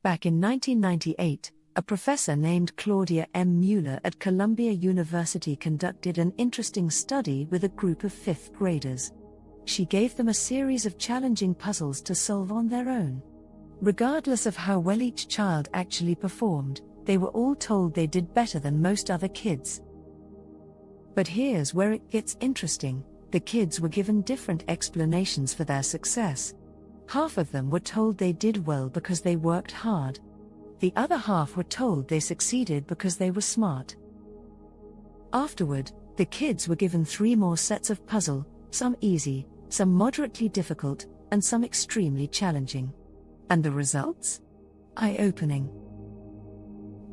Back in 1998, a professor named Claudia M. Mueller at Columbia University conducted an interesting study with a group of fifth graders. She gave them a series of challenging puzzles to solve on their own. Regardless of how well each child actually performed, they were all told they did better than most other kids. But here's where it gets interesting: the kids were given different explanations for their success. Half of them were told they did well because they worked hard. The other half were told they succeeded because they were smart. Afterward, the kids were given 3 more sets of puzzle, some easy, some moderately difficult, and some extremely challenging. And the results? Eye-opening.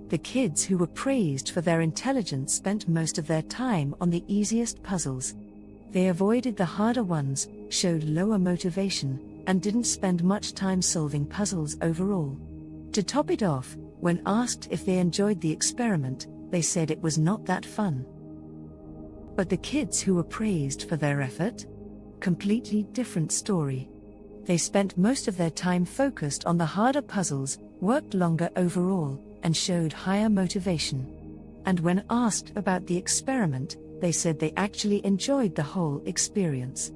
The kids who were praised for their intelligence spent most of their time on the easiest puzzles. They avoided the harder ones, showed lower motivation, and didn't spend much time solving puzzles overall. To top it off, when asked if they enjoyed the experiment, they said it was not that fun. But the kids who were praised for their effort? Completely different story. They spent most of their time focused on the harder puzzles, worked longer overall, and showed higher motivation. And when asked about the experiment, they said they actually enjoyed the whole experience.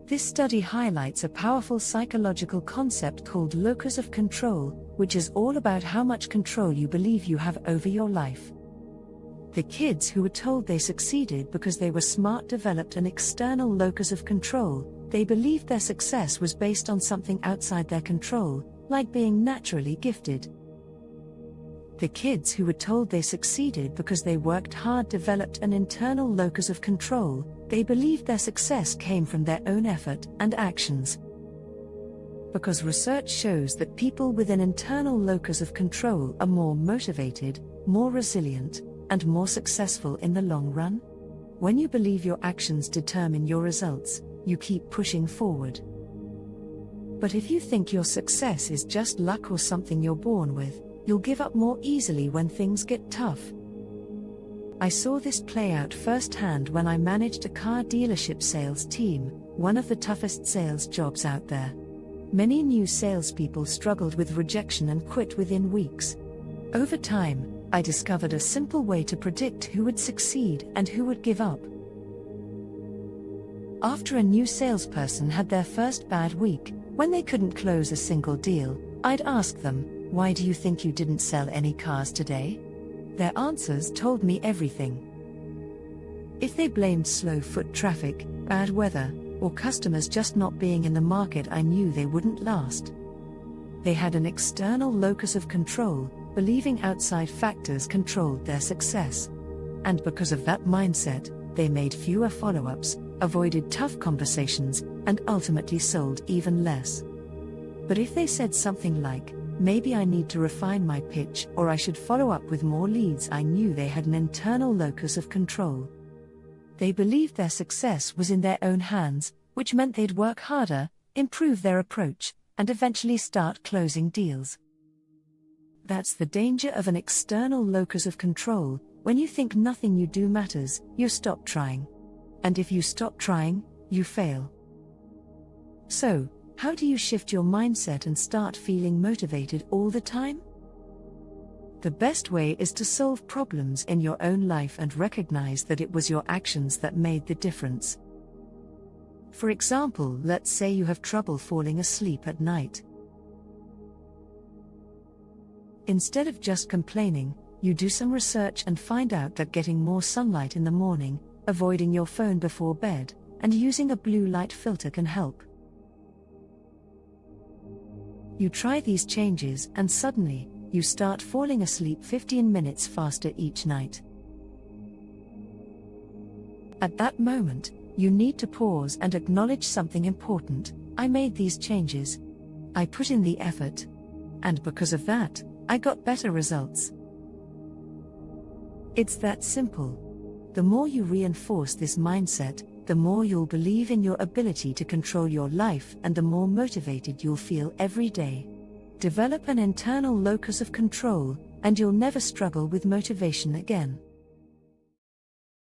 This study highlights a powerful psychological concept called locus of control, which is all about how much control you believe you have over your life. The kids who were told they succeeded because they were smart developed an external locus of control. They believed their success was based on something outside their control, like being naturally gifted. The kids who were told they succeeded because they worked hard developed an internal locus of control. They believed their success came from their own effort and actions. Because research shows that people with an internal locus of control are more motivated, more resilient, and more successful in the long run. When you believe your actions determine your results, you keep pushing forward. But if you think your success is just luck or something you're born with, you'll give up more easily when things get tough. I saw this play out firsthand when I managed a car dealership sales team, one of the toughest sales jobs out there. Many new salespeople struggled with rejection and quit within weeks. Over time, I discovered a simple way to predict who would succeed and who would give up. After a new salesperson had their first bad week, when they couldn't close a single deal, I'd ask them, "Why do you think you didn't sell any cars today?" Their answers told me everything. If they blamed slow foot traffic, bad weather, or customers just not being in the market, I knew they wouldn't last. They had an external locus of control, believing outside factors controlled their success. And because of that mindset, they made fewer follow-ups, avoided tough conversations, and ultimately sold even less. But if they said something like, "Maybe I need to refine my pitch," or "I should follow up with more leads," I knew they had an internal locus of control. They believed their success was in their own hands, which meant they'd work harder, improve their approach, and eventually start closing deals. That's the danger of an external locus of control. When you think nothing you do matters, you stop trying. And if you stop trying, you fail. So, how do you shift your mindset and start feeling motivated all the time? The best way is to solve problems in your own life and recognize that it was your actions that made the difference. For example, let's say you have trouble falling asleep at night. Instead of just complaining, you do some research and find out that getting more sunlight in the morning, avoiding your phone before bed, and using a blue light filter can help. You try these changes and suddenly, you start falling asleep 15 minutes faster each night. At that moment, you need to pause and acknowledge something important. I made these changes. I put in the effort. And because of that, I got better results. It's that simple. The more you reinforce this mindset, the more you'll believe in your ability to control your life and the more motivated you'll feel every day. Develop an internal locus of control, and you'll never struggle with motivation again.